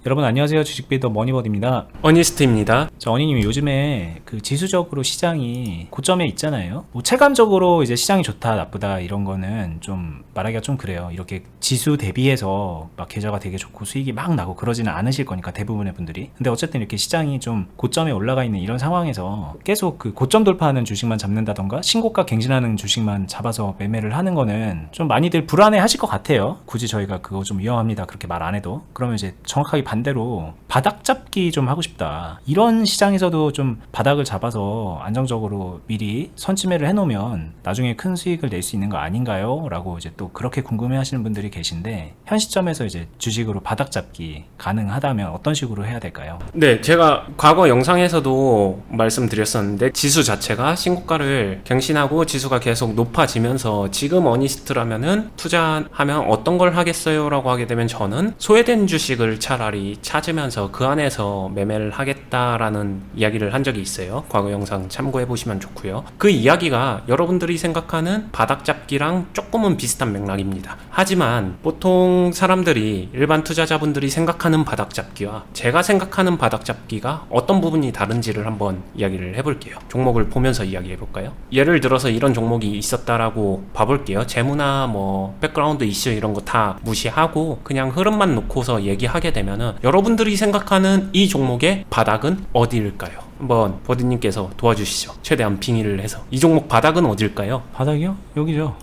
여러분 안녕하세요. 주식빌더 머니버드입니다. 어니스트입니다. 어니님이 요즘에 그 지수적으로 시장이 고점에 있잖아요. 뭐 체감적으로 이제 시장이 좋다 나쁘다 이런 거는 좀 말하기가 좀 그래요. 이렇게 지수 대비해서 막 계좌가 되게 좋고 수익이 막 나고 그러지는 않으실 거니까 대부분의 분들이. 근데 어쨌든 이렇게 시장이 좀 고점에 올라가 있는 이런 상황에서 계속 그 고점 돌파하는 주식만 잡는다던가 신고가 갱신하는 주식만 잡아서 매매를 하는 거는 좀 많이들 불안해 하실 것 같아요. 굳이 저희가 그거 좀 위험합니다 그렇게 말 안 해도. 그러면 이제 정확하게 반대로 바닥 잡기 좀 하고 싶다. 이런 시장에서도 좀 바닥을 잡아서 안정적으로 미리 선침해를 해놓으면 나중에 큰 수익을 낼 수 있는 거 아닌가요? 라고 이제 또 그렇게 궁금해 하시는 분들이 계신데, 현 시점에서 이제 주식으로 바닥 잡기 가능하다면 어떤 식으로 해야 될까요? 네, 제가 과거 영상에서도 말씀드렸었는데 지수 자체가 신고가를 갱신하고 지수가 계속 높아지면서 지금 어니스트라면은 투자하면 어떤 걸 하겠어요? 라고 하게 되면 저는 소외된 주식을 차라리 찾으면서 그 안에서 매매를 하겠다라는 이야기를 한 적이 있어요. 과거 영상 참고해 보시면 좋고요. 그 이야기가 여러분들이 생각하는 바닥 잡기랑 조금은 비슷한 맥락입니다. 하지만 보통 사람들이, 일반 투자자분들이 생각하는 바닥 잡기와 제가 생각하는 바닥 잡기가 어떤 부분이 다른지를 한번 이야기를 해볼게요. 종목을 보면서 이야기해 볼까요? 예를 들어서 이런 종목이 있었다라고 봐볼게요. 재무나 뭐 백그라운드 이슈 이런 거 다 무시하고 그냥 흐름만 놓고서 얘기하게 되면은 여러분들이 생각하는 이 종목의 바닥은 어디일까요? 한번 버드님께서 도와주시죠. 최대한 빙의를 해서 이 종목 바닥은 어딜까요? 바닥이요? 여기죠.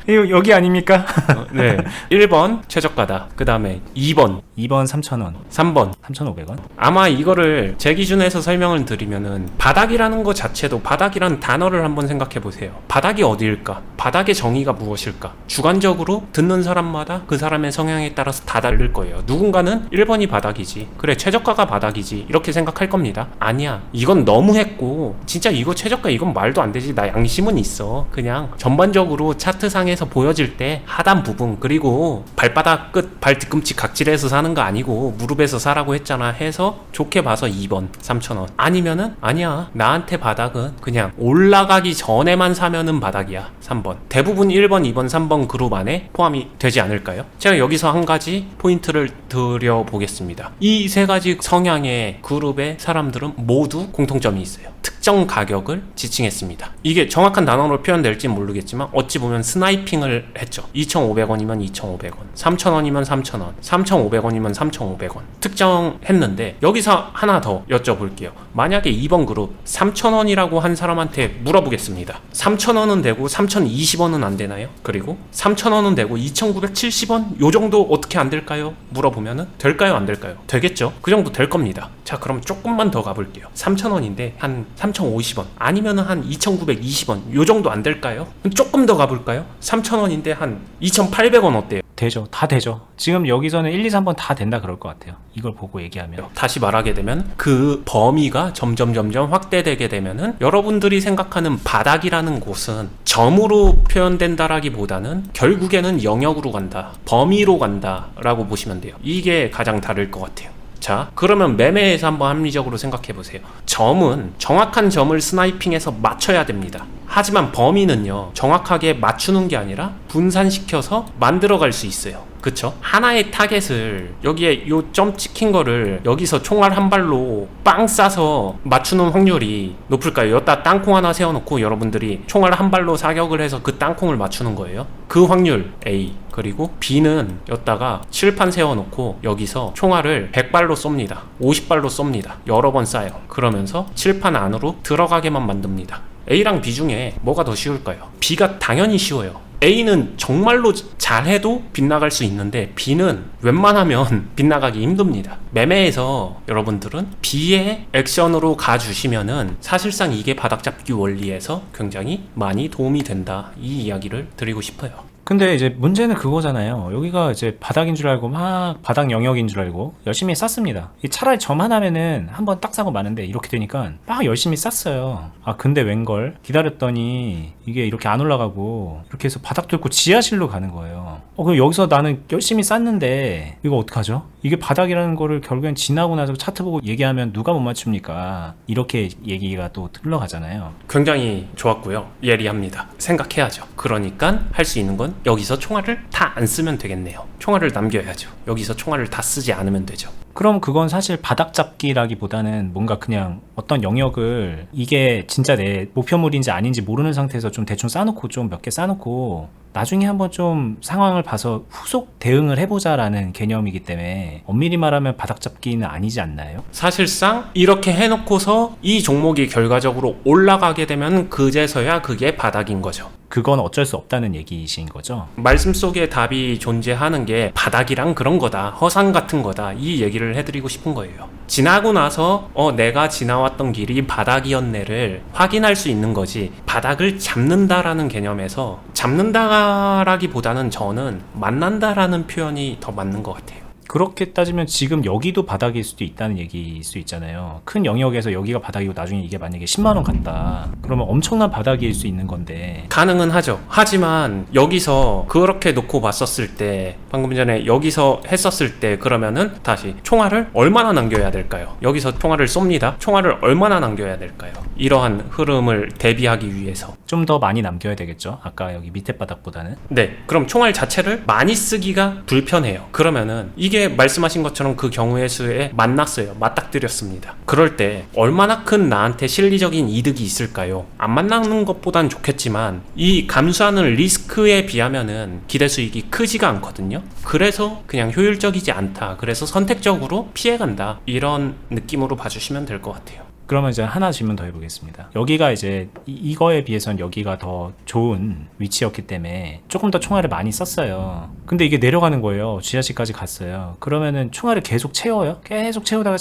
여기 아닙니까? 네. 1번 최저가다. 그 다음에 2번 3,000원 3번 3,500원. 아마 이거를 제 기준에서 설명을 드리면은 바닥이라는 것 자체도, 바닥이라는 단어를 한번 생각해 보세요. 바닥이 어디일까? 바닥의 정의가 무엇일까? 주관적으로 듣는 사람마다 그 사람의 성향에 따라서 다 다를 거예요. 누군가는 1번이 바닥이지, 그래 최저가가 바닥이지, 이렇게 생각할 겁니다. 아니야, 이건 너무했고 진짜 이거 최저가 이건 말도 안 되지, 나 양심은 있어. 그냥 전반적으로 차트상에서 보여질 때 하단 부분, 그리고 발바닥 끝, 발 뒤꿈치 각질에서 사는 거 아니고 무릎에서 사라고 했잖아 해서 좋게 봐서 2번 3,000원. 아니면은 아니야, 나한테 바닥은 그냥 올라가기 전에만 사면은 바닥이야, 3번. 대부분 1번 2번 3번 그룹 안에 포함이 되지 않을까요? 제가 여기서 한 가지 포인트를 드려보겠습니다. 이 세 가지 성향의 그룹의 사람들은 모두 공통점이 있어요. 특정 가격을 지칭했습니다. 이게 정확한 단어로 표현될지 모르겠지만 어찌 보면 스나이핑을 했죠. 2,500원이면 2,500원, 3,000원이면 3,000원, 3,500원이면 3,500원 특정했는데, 여기서 하나 더 여쭤볼게요. 만약에 2번 그룹 3,000원이라고 한 사람한테 물어보겠습니다. 3,000원은 되고 3,020원은 안 되나요? 그리고 3,000원은 되고 2,970원? 요 정도 어떻게 안 될까요? 물어보면은 될까요? 안 될까요? 되겠죠? 그 정도 될 겁니다. 자, 그럼 조금만 더 가볼게요. 3,000원인데 한 3,050원 아니면은 한 2,920원 요 정도 안 될까요? 조금 더 가볼까요? 3,000원인데 한 2,800원 어때요? 되죠. 다 되죠. 지금 여기서는 1, 2, 3번 다 된다 그럴 것 같아요. 이걸 보고 얘기하면. 다시 말하게 되면 그 범위가 점점 확대되게 되면은 여러분들이 생각하는 바닥이라는 곳은 점으로 표현된다라기보다는 결국에는 영역으로 간다, 범위로 간다 라고 보시면 돼요. 이게 가장 다를 것 같아요. 자, 그러면 매매에서 한번 합리적으로 생각해 보세요. 점은 정확한 점을 스나이핑해서 맞춰야 됩니다. 하지만 범위는요, 정확하게 맞추는 게 아니라 분산시켜서 만들어갈 수 있어요. 그쵸? 하나의 타겟을, 여기에 요 점 찍힌 거를 여기서 총알 한 발로 빵 쏴서 맞추는 확률이 높을까요? 여기다 땅콩 하나 세워놓고 여러분들이 총알 한 발로 사격을 해서 그 땅콩을 맞추는 거예요. 그 확률 A. 그리고 B는 여기다가 칠판 세워놓고 여기서 총알을 100발로 쏩니다. 50발로 쏩니다. 여러 번 쏴요. 그러면서 칠판 안으로 들어가게만 만듭니다. A랑 B 중에 뭐가 더 쉬울까요? B가 당연히 쉬워요. A는 정말로 잘해도 빗나갈 수 있는데 B는 웬만하면 빗나가기 힘듭니다. 매매에서 여러분들은 B의 액션으로 가주시면은 사실상 이게 바닥 잡기 원리에서 굉장히 많이 도움이 된다, 이 이야기를 드리고 싶어요. 근데 이제 문제는 그거잖아요. 여기가 이제 바닥인 줄 알고 막 바닥 영역인 줄 알고 열심히 쌌습니다. 차라리 점 하나면은 한번 딱 사고 마는데 이렇게 되니까 막 열심히 쌌어요. 아, 근데 웬걸 기다렸더니 이게 이렇게 안 올라가고 이렇게 해서 바닥 뚫고 지하실로 가는 거예요. 그럼 여기서 나는 열심히 쌌는데 이거 어떡하죠? 이게 바닥이라는 거를 결국엔 지나고 나서 차트 보고 얘기하면 누가 못 맞춥니까? 이렇게 얘기가 또 흘러가잖아요. 굉장히 좋았고요. 예리합니다. 생각해야죠. 그러니까 할 수 있는 건 여기서 총알을 다 안 쓰면 되겠네요. 총알을 남겨야죠. 여기서 총알을 다 쓰지 않으면 되죠. 그럼 그건 사실 바닥 잡기라기보다는 뭔가 그냥 어떤 영역을 이게 진짜 내 목표물인지 아닌지 모르는 상태에서 좀 대충 싸놓고 좀 몇 개 싸놓고 나중에 한번 좀 상황을 봐서 후속 대응을 해보자라는 개념이기 때문에 엄밀히 말하면 바닥 잡기는 아니지 않나요? 사실상 이렇게 해놓고서 이 종목이 결과적으로 올라가게 되면 그제서야 그게 바닥인 거죠. 그건 어쩔 수 없다는 얘기이신 거죠? 말씀 속에 답이 존재하는 게 바닥이랑 그런 거다, 허상 같은 거다, 이 얘기를 해드리고 싶은 거예요. 지나고 나서 내가 지나왔던 길이 바닥이었네를 확인할 수 있는 거지, 바닥을 잡는다라는 개념에서 잡는다라기보다는 저는 만난다라는 표현이 더 맞는 것 같아요. 그렇게 따지면 지금 여기도 바닥일 수도 있다는 얘기일 수 있잖아요. 큰 영역에서 여기가 바닥이고 나중에 이게 만약에 10만원 갔다 그러면 엄청난 바닥일 수 있는 건데 가능은 하죠. 하지만 여기서 그렇게 놓고 봤었을 때, 방금 전에 여기서 했었을 때, 그러면은 다시 총알을 얼마나 남겨야 될까요? 여기서 총알을 쏩니다. 총알을 얼마나 남겨야 될까요? 이러한 흐름을 대비하기 위해서 좀 더 많이 남겨야 되겠죠. 아까 여기 밑에 바닥보다는. 네, 그럼 총알 자체를 많이 쓰기가 불편해요. 그러면은 이게 말씀하신 것처럼 그 경우의 수에 맞났어요. 맞닥뜨렸습니다. 그럴 때 얼마나 큰 나한테 실리적인 이득이 있을까요? 안 만나는 것보단 좋겠지만 이 감수하는 리스크에 비하면은 기대 수익이 크지가 않거든요. 그래서 그냥 효율적이지 않다, 그래서 선택적으로 피해간다, 이런 느낌으로 봐주시면 될 것 같아요. 그러면 이제 하나 질문 더 해보겠습니다. 여기가 이제 이거에 비해선 여기가 더 좋은 위치였기 때문에 조금 더 총알을 많이 썼어요. 근데 이게 내려가는 거예요. 지하실까지 갔어요. 그러면은 총알을 계속 채워요? 계속 채우다가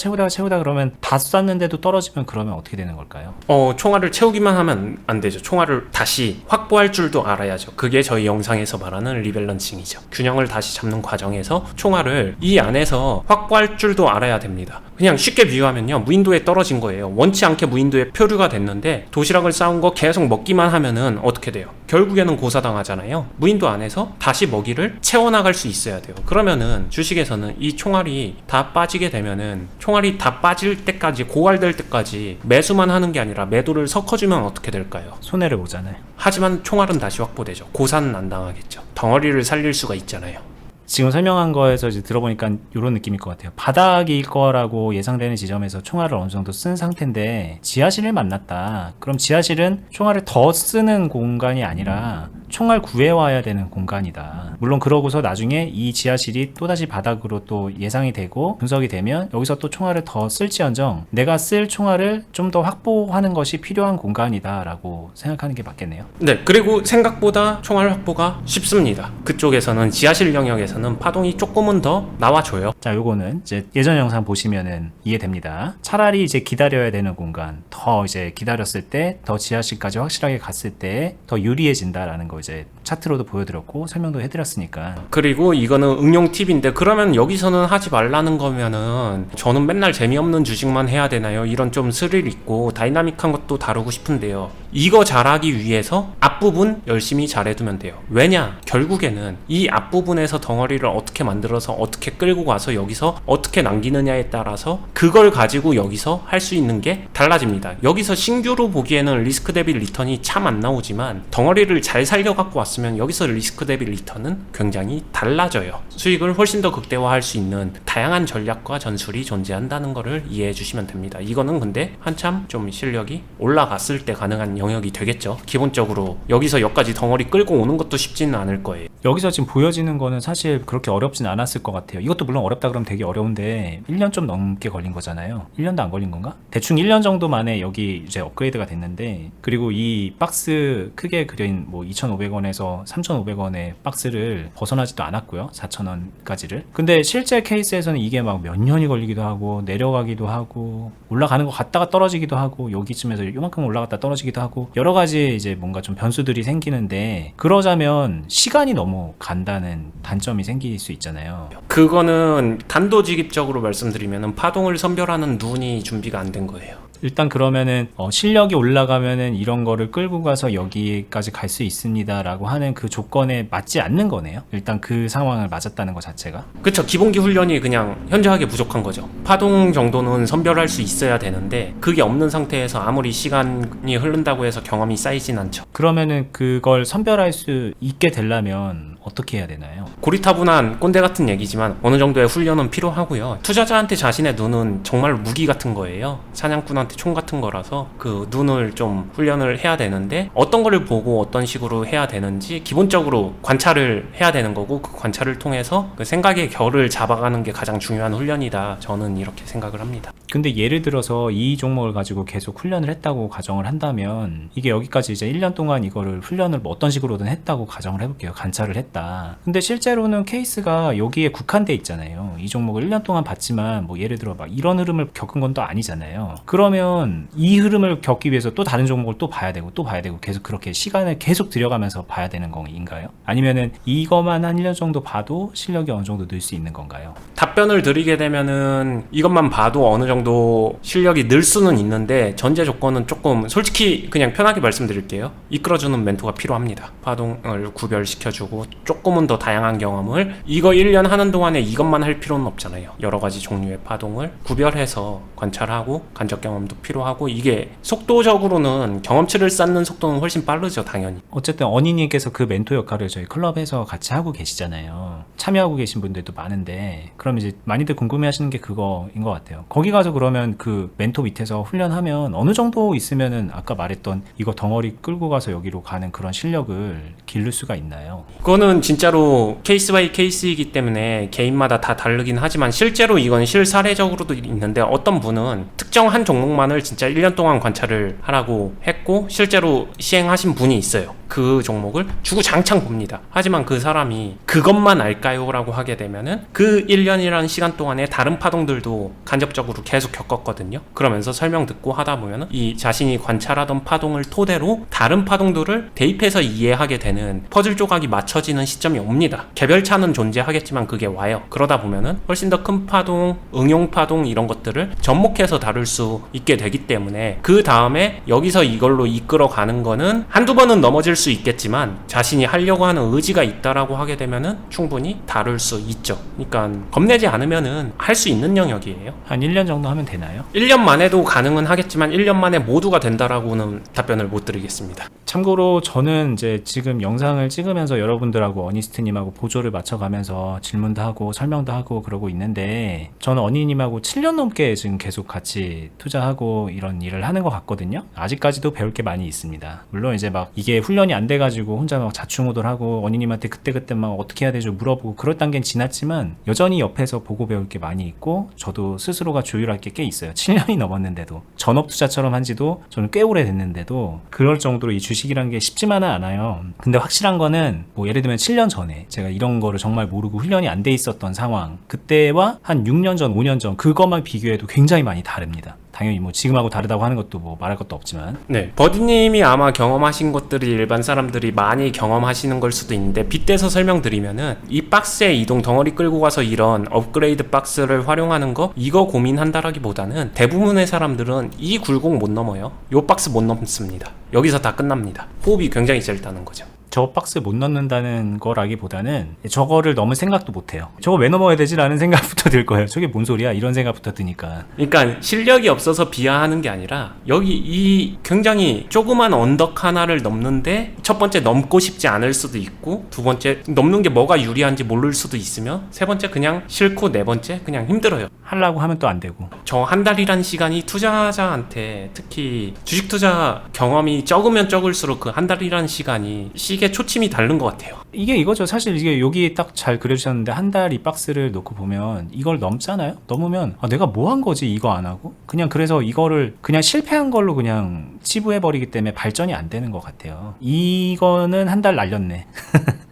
그러면 다 쐈는데도 떨어지면 그러면 어떻게 되는 걸까요? 총알을 채우기만 하면 안 되죠. 총알을 다시 확보할 줄도 알아야죠. 그게 저희 영상에서 말하는 리밸런싱이죠. 균형을 다시 잡는 과정에서 총알을 이 안에서 확보할 줄도 알아야 됩니다. 그냥 쉽게 비유하면요, 무인도에 떨어진 거예요. 원치 않게 무인도에 표류가 됐는데 도시락을 싸온 거 계속 먹기만 하면은 어떻게 돼요? 결국에는 고사당하잖아요. 무인도 안에서 다시 먹이를 채워나갈 수 있어야 돼요. 그러면은 주식에서는 이 총알이 다 빠지게 되면은, 총알이 다 빠질 때까지, 고갈될 때까지 매수만 하는 게 아니라 매도를 섞어주면 어떻게 될까요? 손해를 보잖아요. 하지만 총알은 다시 확보되죠. 고사는 안 당하겠죠. 덩어리를 살릴 수가 있잖아요. 지금 설명한 거에서 이제 들어보니까 이런 느낌일 것 같아요. 바닥일 거라고 예상되는 지점에서 총알을 어느 정도 쓴 상태인데 지하실을 만났다. 그럼 지하실은 총알을 더 쓰는 공간이 아니라 총알 구해와야 되는 공간이다. 물론 그러고서 나중에 이 지하실이 또다시 바닥으로 또 예상이 되고 분석이 되면 여기서 또 총알을 더 쓸지언정 내가 쓸 총알을 좀 더 확보하는 것이 필요한 공간이다 라고 생각하는 게 맞겠네요. 네, 그리고 생각보다 총알 확보가 쉽습니다. 그쪽에서는, 지하실 영역에서는 파동이 조금은 더 나와줘요. 자, 요거는 이제 예전 영상 보시면은 이해됩니다. 차라리 이제 기다려야 되는 공간, 더 이제 기다렸을 때 더 지하실까지 확실하게 갔을 때 더 유리해진다라는 거 이제 차트로도 보여드렸고 설명도 해드렸으니까. 그리고 이거는 응용 팁인데, 그러면 여기서는 하지 말라는 거면은 저는 맨날 재미없는 주식만 해야 되나요? 이런 좀 스릴 있고 다이나믹한 것도 다루고 싶은데요. 이거 잘하기 위해서 앞부분 열심히 잘해두면 돼요. 왜냐? 결국에는 이 앞부분에서 덩어리를 어떻게 만들어서 어떻게 끌고 가서 여기서 어떻게 남기느냐에 따라서 그걸 가지고 여기서 할 수 있는 게 달라집니다. 여기서 신규로 보기에는 리스크 대비 리턴이 참 안 나오지만 덩어리를 잘 살려갖고 왔으면 여기서 리스크 대비 리턴은 굉장히 달라져요. 수익을 훨씬 더 극대화할 수 있는 다양한 전략과 전술이 존재한다는 것을 이해해 주시면 됩니다. 이거는 근데 한참 좀 실력이 올라갔을 때 가능한 영역이 되겠죠. 기본적으로 여기서 여기까지 덩어리 끌고 오는 것도 쉽지는 않을 거예요. 여기서 지금 보여지는 거는 사실 그렇게 어렵진 않았을 것 같아요. 이것도 물론 어렵다 그러면 되게 어려운데 1년 좀 넘게 걸린 거잖아요. 1년도 안 걸린 건가? 대충 1년 정도 만에 여기 이제 업그레이드가 됐는데, 그리고 이 박스 크게 그린 뭐 2,500원에서 3,500원의 박스를 벗어나지도 않았고요. 4,000원까지를. 근데 실제 케이스에서는 이게 막 몇 년이 걸리기도 하고 내려가기도 하고 올라가는 거 갔다가 떨어지기도 하고 여기쯤에서 요만큼 올라갔다 떨어지기도 하고 여러 가지 이제 뭔가 좀 변수들이 생기는데, 그러자면 시간이 너무 간다는 단점이 생길 수 있잖아요. 그거는 단도직입적으로 말씀드리면 파동을 선별하는 눈이 준비가 안 된 거예요. 일단 그러면은 실력이 올라가면은 이런 거를 끌고 가서 여기까지 갈 수 있습니다라고 하는 그 조건에 맞지 않는 거네요. 일단 그 상황을 맞았다는 것 자체가. 그쵸. 기본기 훈련이 그냥 현저하게 부족한 거죠. 파동 정도는 선별할 수 있어야 되는데 그게 없는 상태에서 아무리 시간이 흐른다고 해서 경험이 쌓이진 않죠. 그러면은 그걸 선별할 수 있게 되려면 어떻게 해야 되나요? 고리타분한 꼰대 같은 얘기지만 어느 정도의 훈련은 필요하고요. 투자자한테 자신의 눈은 정말 무기 같은 거예요. 사냥꾼한테 총 같은 거라서 그 눈을 좀 훈련을 해야 되는데 어떤 거를 보고 어떤 식으로 해야 되는지 기본적으로 관찰을 해야 되는 거고 그 관찰을 통해서 그 생각의 결을 잡아가는 게 가장 중요한 훈련이다. 저는 이렇게 생각을 합니다. 근데 예를 들어서 이 종목을 가지고 계속 훈련을 했다고 가정을 한다면 이게 여기까지 이제 1년 동안 이거를 훈련을 뭐 어떤 식으로든 했다고 가정을 해볼게요. 관찰을 했다. 근데 실제로는 케이스가 여기에 국한돼 있잖아요. 이 종목을 1년 동안 봤지만 뭐 예를 들어 막 이런 흐름을 겪은 건 또 아니잖아요. 그러면 이 흐름을 겪기 위해서 또 다른 종목을 또 봐야 되고 또 봐야 되고 계속 그렇게 시간을 계속 들여가면서 봐야 되는 건가요? 아니면은 이거만 한 1년 정도 봐도 실력이 어느 정도 늘 수 있는 건가요? 답변을 드리게 되면은 이것만 봐도 어느 정도 실력이 늘 수는 있는데 전제 조건은 조금 솔직히 그냥 편하게 말씀드릴게요. 이끌어주는 멘토가 필요합니다. 파동을 구별시켜주고 조금은 더 다양한 경험을 이거 1년 하는 동안에 이것만 할 필요는 없잖아요. 여러 가지 종류의 파동을 구별해서 관찰하고 간접 경험도 필요하고 이게 속도적으로는 경험치를 쌓는 속도는 훨씬 빠르죠. 당연히. 어쨌든 어니님께서 그 멘토 역할을 저희 클럽에서 같이 하고 계시잖아요. 참여하고 계신 분들도 많은데 그럼 이제 많이들 궁금해하시는 게 그거인 것 같아요. 거기 가서 그러면 그 멘토 밑에서 훈련하면 어느 정도 있으면은 아까 말했던 이거 덩어리 끌고 가서 여기로 가는 그런 실력을 기를 수가 있나요? 그거는 진짜로 케이스 바이 케이스이기 때문에 개인마다 다 다르긴 하지만 실제로 이건 실사례적으로도 있는데 어떤 분은 특정 한 종목만을 진짜 1년 동안 관찰을 하라고 했고 실제로 시행하신 분이 있어요. 그 종목을 주구장창 봅니다. 하지만 그 사람이 그것만 알까요? 라고 하게 되면은 그 1년이라는 시간 동안에 다른 파동들도 간접적으로 계속 겪었거든요. 그러면서 설명 듣고 하다 보면은 이 자신이 관찰하던 파동을 토대로 다른 파동들을 대입해서 이해하게 되는 퍼즐 조각이 맞춰지는 시점이 옵니다. 개별차는 존재하겠지만 그게 와요. 그러다 보면은 훨씬 더 큰 파동, 응용 파동 이런 것들을 접목해서 다룰 수 있게 되기 때문에 그 다음에 여기서 이걸로 이끌어가는 거는 한두 번은 넘어질 수 있겠지만 자신이 하려고 하는 의지가 있다라고 하게 되면은 충분히 다룰 수 있죠. 그러니까 겁내지 않으면은 할 수 있는 영역이에요. 한 1년 정도 하면 되나요? 1년 만에도 가능은 하겠지만 1년 만에 모두가 된다라고는 답변을 못 드리겠습니다. 참고로 저는 이제 지금 영상을 찍으면서 여러분들하고 어니스트님하고 보조를 맞춰가면서 질문도 하고 설명도 하고 그러고 있는데 저는 어니님하고 7년 넘게 지금 계속 같이 투자하고 이런 일을 하는 것 같거든요. 아직까지도 배울 게 많이 있습니다. 물론 이제 막 이게 훈련이 안 돼가지고 혼자 막 자충우돌하고 어니님한테 그때 막 어떻게 해야 되죠 물어보고 그럴 단계는 지났지만 여전히 옆에서 보고 배울 게 많이 있고 저도 스스로가 조율할 게 꽤 있어요. 7년이 넘었는데도 전업 투자처럼 한 지도 저는 꽤 오래 됐는데도 그럴 정도로 이 주식이라는 게 쉽지만은 않아요. 근데 확실한 거는 뭐 예를 들면 7년 전에 제가 이런 거를 정말 모르고 훈련이 안 돼 있었던 상황 그때와 한 6년 전 5년 전 그것만 비교해도 굉장히 많이 다릅니다. 당연히 뭐 지금하고 다르다고 하는 것도 뭐 말할 것도 없지만 네, 버디님이 아마 경험하신 것들이 일반 사람들이 많이 경험하시는 걸 수도 있는데 빗대서 설명드리면은 이 박스의 이동 덩어리 끌고 가서 이런 업그레이드 박스를 활용하는 거 이거 고민한다라기보다는 대부분의 사람들은 이 굴곡 못 넘어요. 요 박스 못 넘습니다. 여기서 다 끝납니다. 호흡이 굉장히 짧다는 거죠. 저 박스 못 넣는다는 거라기보다는 저거를 넘을 생각도 못해요. 저거 왜 넘어야 되지? 라는 생각부터 들 거예요. 저게 뭔 소리야? 이런 생각부터 드니까. 그러니까 실력이 없어서 비하하는 게 아니라 여기 이 굉장히 조그만 언덕 하나를 넘는데 첫 번째 넘고 싶지 않을 수도 있고 두 번째 넘는 게 뭐가 유리한지 모를 수도 있으며 세 번째 그냥 싫고 네 번째 그냥 힘들어요. 하려고 하면 또 안 되고. 저 한 달이란 시간이 투자자한테 특히 주식 투자 경험이 적으면 적을수록 그 한 달이란 시간이 시계 초침이 다른 것 같아요. 이게 이거죠. 사실 이게 여기 딱 잘 그려주셨는데 한 달 이 박스를 놓고 보면 이걸 넘잖아요. 넘으면 아, 내가 뭐 한 거지 이거 안 하고 그냥 그래서 이거를 그냥 실패한 걸로 그냥 치부해버리기 때문에 발전이 안 되는 것 같아요. 이거는 한 달 날렸네.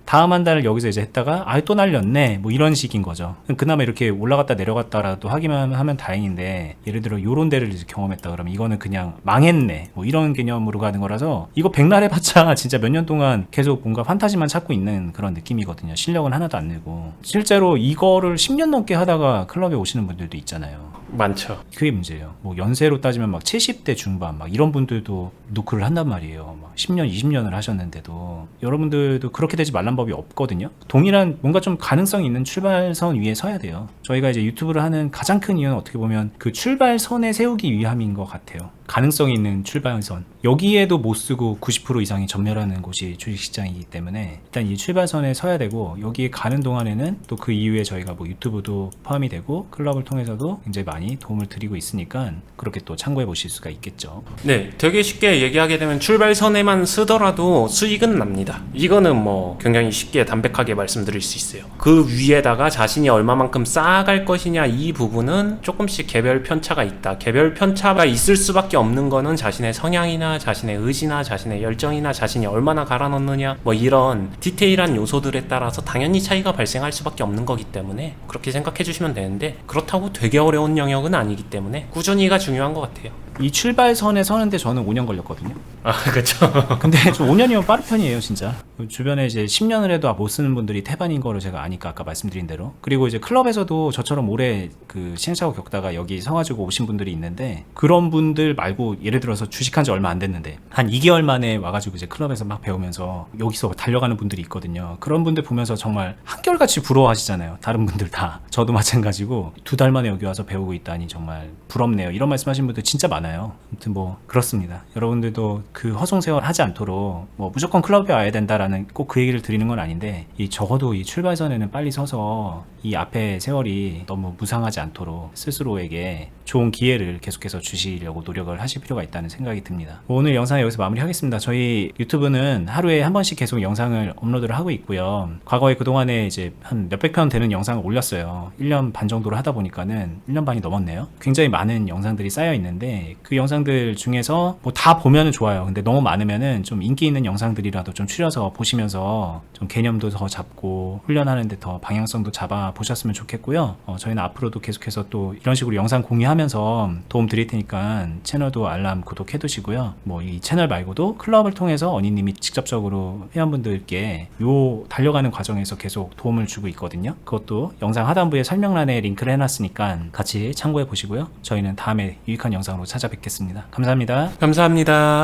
다음 한 달을 여기서 이제 했다가 또 날렸네 뭐 이런 식인 거죠. 그나마 이렇게 올라갔다 내려갔다라도 하면 다행인데 예를 들어 요런 데를 이제 경험했다 그러면 이거는 그냥 망했네 뭐 이런 개념으로 가는 거라서 이거 백날 해봤자 진짜 몇 년 동안 계속 뭔가 판타지만 찾고 있는 그런 느낌이거든요. 실력은 하나도 안 늘고 실제로 이거를 10년 넘게 하다가 클럽에 오시는 분들도 있잖아요. 많죠. 그게 문제예요. 뭐 연세로 따지면 막 70대 중반 막 이런 분들도 노크를 한단 말이에요. 막 10년, 20년을 하셨는데도 여러분들도 그렇게 되지 말란 법이 없거든요. 동일한 뭔가 좀 가능성 있는 출발선 위에 서야 돼요. 저희가 이제 유튜브를 하는 가장 큰 이유는 어떻게 보면 그 출발선에 세우기 위함인 것 같아요. 가능성 있는 출발선. 여기에도 못 쓰고 90% 이상이 전멸하는 곳이 주식시장이기 때문에 일단 이 출발선에 서야 되고, 여기에 가는 동안에는 또 그 이후에 저희가 뭐 유튜브도 포함이 되고 클럽을 통해서도 굉장히 많이 도움을 드리고 있으니까 그렇게 또 참고해 보실 수가 있겠죠. 네, 되게 쉽게 얘기하게 되면 출발선에만 쓰더라도 수익은 납니다. 이거는 뭐 굉장히 쉽게 담백하게 말씀드릴 수 있어요. 그 위에다가 자신이 얼마만큼 쌓아갈 것이냐, 이 부분은 조금씩 개별 편차가 있다. 개별 편차가 있을 수밖에 없는 거는 자신의 성향이나 자신의 의지나 자신의 열정이나 자신이 얼마나 갈아 넣느냐, 뭐 이런 디테일한 요소들에 따라서 당연히 차이가 발생할 수밖에 없는 거기 때문에 그렇게 생각해 주시면 되는데, 그렇다고 되게 어려운 영역은 아니기 때문에 꾸준히가 중요한 것 같아요. 이 출발선에 서는데 저는 5년 걸렸거든요. 아, 그렇죠. 근데 좀 5년이면 빠른 편이에요, 진짜. 주변에 이제 10년을 해도 못 쓰는 분들이 태반인 거를 제가 아니까 아까 말씀드린 대로. 그리고 이제 클럽에서도 저처럼 오래 그 시행착오 겪다가 여기 서가지고 오신 분들이 있는데, 그런 분들 말고 예를 들어서 주식한 지 얼마 안 됐는데 한 2개월 만에 와가지고 이제 클럽에서 막 배우면서 여기서 달려가는 분들이 있거든요. 그런 분들 보면서 정말 한결같이 부러워하시잖아요. 다른 분들 다. 저도 마찬가지고 2달 만에 여기 와서 배우고 있다니 정말 부럽네요. 이런 말씀하신 분들 진짜 많아요. 아무튼 뭐 그렇습니다. 여러분들도 그 허송세월 하지 않도록 뭐 무조건 클럽에 와야 된다라는 꼭 그 얘기를 드리는 건 아닌데, 이 적어도 이 출발선에는 빨리 서서 이 앞에 세월이 너무 무상하지 않도록 스스로에게 좋은 기회를 계속해서 주시려고 노력을 하실 필요가 있다는 생각이 듭니다. 오늘 영상 여기서 마무리하겠습니다. 저희 유튜브는 하루에 한 번씩 계속 영상을 업로드를 하고 있고요. 과거에 그동안에 이제 한 몇백 편 되는 영상을 올렸어요. 1년 반 정도를 하다 보니까는 1년 반이 넘었네요. 굉장히 많은 영상들이 쌓여 있는데, 그 영상들 중에서 뭐 다 보면은 좋아요. 근데 너무 많으면은 좀 인기 있는 영상들이라도 좀 추려서 보시면서 좀 개념도 더 잡고 훈련하는데 더 방향성도 잡아 보셨으면 좋겠고요. 저희는 앞으로도 계속해서 또 이런 식으로 영상 공유하면서 도움 드릴 테니까 채널도 알람 구독해 두시고요. 뭐 이 채널 말고도 클럽을 통해서 언니님이 직접적으로 회원분들께 요 달려가는 과정에서 계속 도움을 주고 있거든요. 그것도 영상 하단부에 설명란에 링크를 해놨으니까 같이 참고해 보시고요. 저희는 다음에 유익한 영상으로 찾아뵙겠습니다. 감사합니다. 감사합니다.